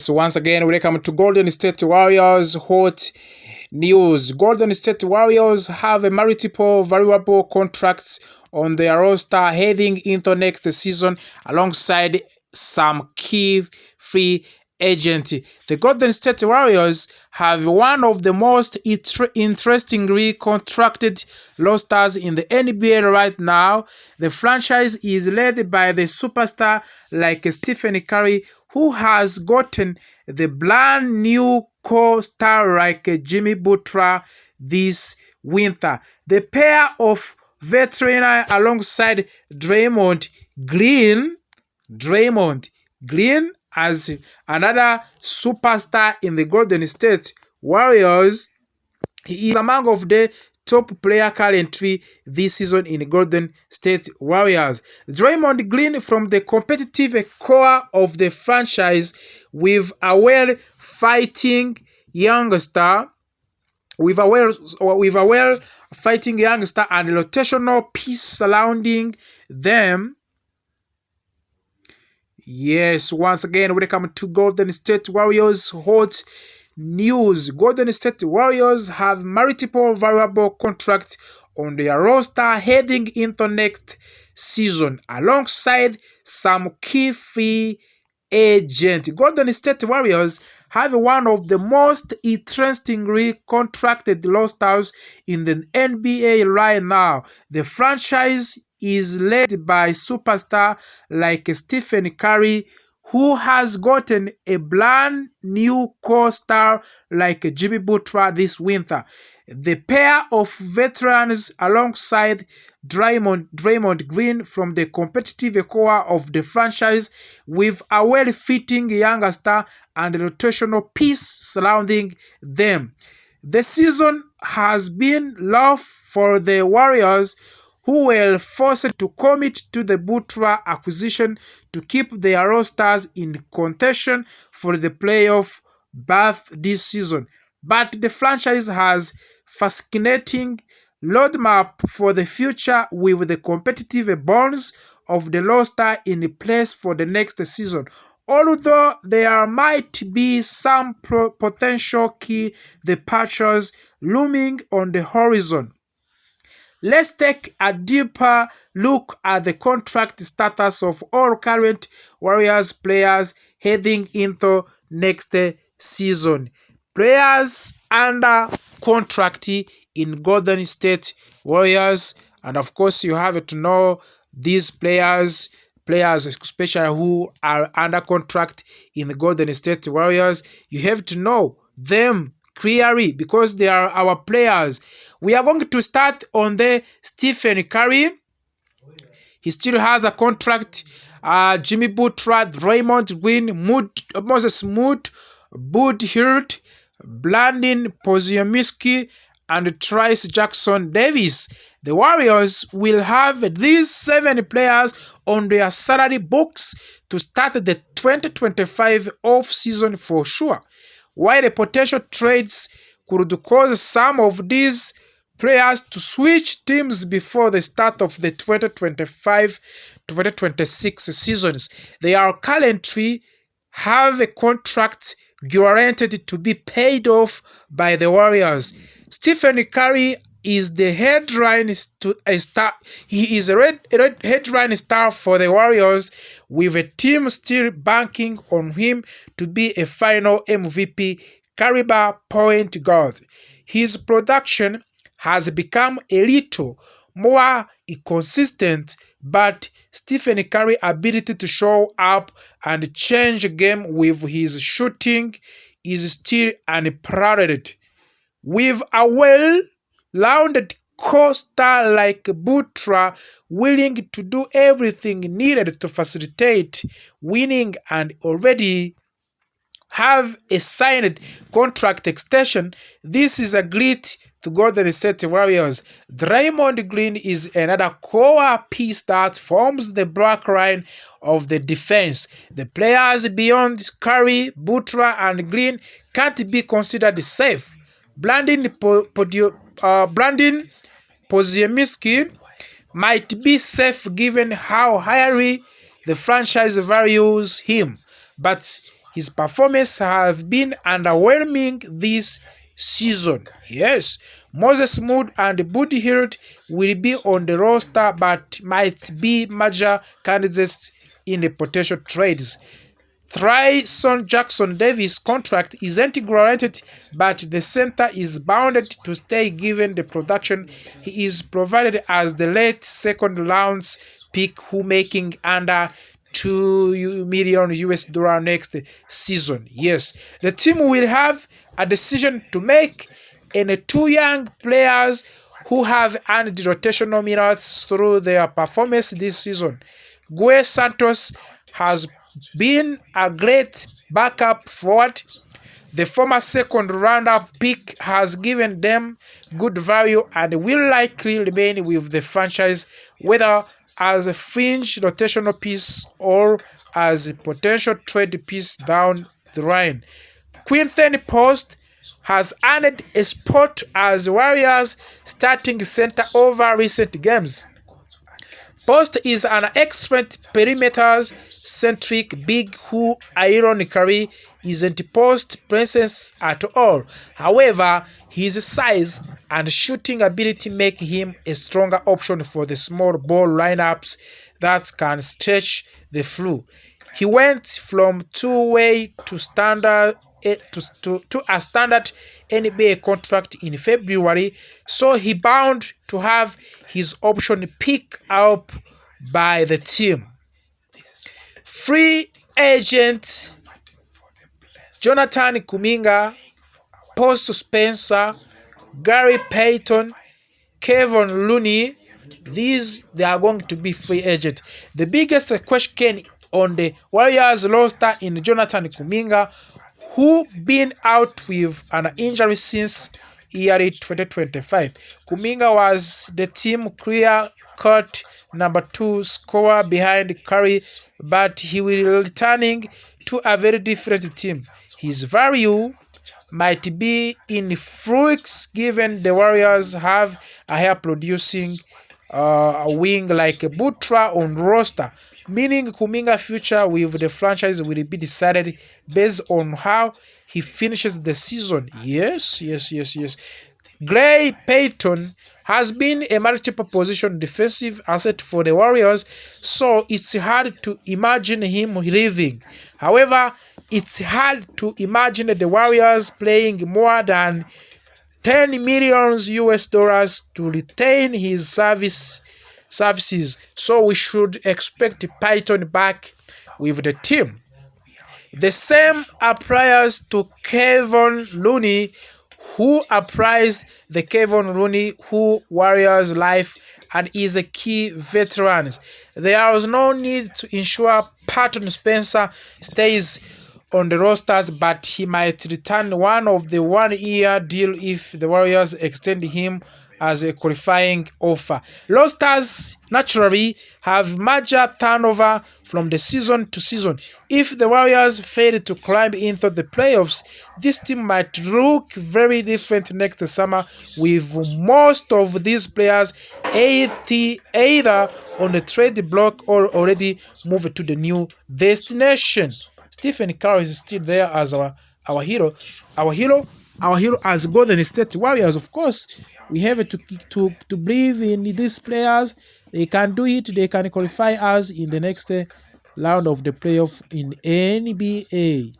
So once again, welcome to Golden State Warriors hot news. Golden State Warriors have a multiple valuable contracts on their roster heading into next season alongside some key free agent. The Golden State Warriors have one of the most interestingly contracted rosters in the NBA right now. The franchise is led by the superstar like Stephen Curry, who has gotten the brand new co-star like Jimmy Butler this winter. The pair of veterans alongside Draymond Green as another superstar in the Golden State Warriors. He is among of the top player currently this season in Golden State Warriors. Draymond Green from the competitive core of the franchise with a well-fighting youngster, and rotational piece surrounding them. Yes, once again, welcome to Golden State Warriors hot news. Golden State Warriors have multiple valuable contracts on their roster heading into next season alongside some key free agents. Golden State Warriors have one of the most interestingly contracted rosters in the NBA right now. The franchise is led by superstar like Stephen Curry, who has gotten a brand new co-star like Jimmy Butler this winter. The pair of veterans alongside Draymond Green from the competitive core of the franchise with a well-fitting youngster and a rotational piece surrounding them. The season has been rough for the Warriors, who were forced to commit to the Butler acquisition to keep their rosters in contention for the playoff berth this season. But the franchise has fascinating roadmap for the future with the competitive bones of the roster in place for the next season. Although there might be some potential key departures looming on the horizon. Let's take a deeper look at the contract status of all current Warriors players heading into next season. Players under contract in Golden State Warriors, and of course you have to know these players especially who are under contract in the Golden State Warriors. You have to know them clearly because they are our players. We are going to start on the Stephen Curry. He still has a contract. Jimmy Butler, Draymond Green, Moses Moody, Bud Hirt, Brandon Podziemski, and Trice Jackson Davis. The Warriors will have these 7 players on their salary books to start the 2025 off-season for sure. While the potential trades could cause some of these players to switch teams before the start of the 2025-2026 seasons, they are currently have a contract guaranteed to be paid off by the Warriors. Stephen Curry is the headline star. He is a headline star for the Warriors, with a team still banking on him to be a final MVP caliber point guard. His production has become a little more inconsistent, but Stephen Curry's ability to show up and change the game with his shooting is still unparalleled. With a well-rounded co-star like Butler willing to do everything needed to facilitate winning and already have a signed contract extension, this is a great to Golden State Warriors. Draymond Green is another core piece that forms the backline of the defense. The players beyond Curry, Butler, and Green can't be considered safe. Brandon Podziemski might be safe given how highly the franchise values him, but His performance has been underwhelming this season. Yes, Moses Mood and Buddy Hield will be on the roster but might be major candidates in the potential trades. Tryson Jackson-Davis' contract isn't guaranteed, but the center is bounded to stay given the production he is provided as the late second round pick who making under $2 million next season. Yes, the team will have a decision to make, and two young players who have earned rotational minutes through their performance this season. Gue Santos has been a great backup forward. The former second round pick has given them good value and will likely remain with the franchise, whether as a fringe rotational piece or as a potential trade piece down the line. Quinton Post has earned a spot as Warriors starting center over recent games. Post is an excellent perimeter-centric big who ironically isn't post presence at all. However, his size and shooting ability make him a stronger option for the small ball lineups that can stretch the floor. He went from two-way to standard to a standard NBA contract in February, so he bound to have his option picked up by the team. Free agent Jonathan Kuminga, Post Spencer, Gary Payton, Kevin Looney, they are going to be free agents. The biggest question on the Warriors roster in Jonathan Kuminga, who been out with an injury since early 2025. Kuminga was the team clear-cut number 2 scorer behind Curry, but he will returning to a very different team. His value might be in flux given the Warriors have a higher-producing wing like Butra on roster, meaning Kuminga's future with the franchise will be decided based on how he finishes the season. Yes. Gray Payton has been a multiple position defensive asset for the Warriors, so it's hard to imagine him leaving. However, it's hard to imagine the Warriors playing more than $10 million to retain his services, so we should expect Python back with the team. The same applies to Kevin Looney, who appraised the Kevin Looney who Warriors life and is a key veteran. There was no need to ensure Patton Spencer stays on the rosters, but he might return one of the 1-year deal if the Warriors extend him as a qualifying offer. Rosters naturally have major turnover from the season to season. If the Warriors fail to climb into the playoffs, this team might look very different next summer, with most of these players either on the trade block or already moved to the new destination. Stephen Curry is still there as our hero. Our hero as Golden State Warriors. Of course, we have to believe in these players. They can do it. They can qualify us in the next round of the playoff in NBA.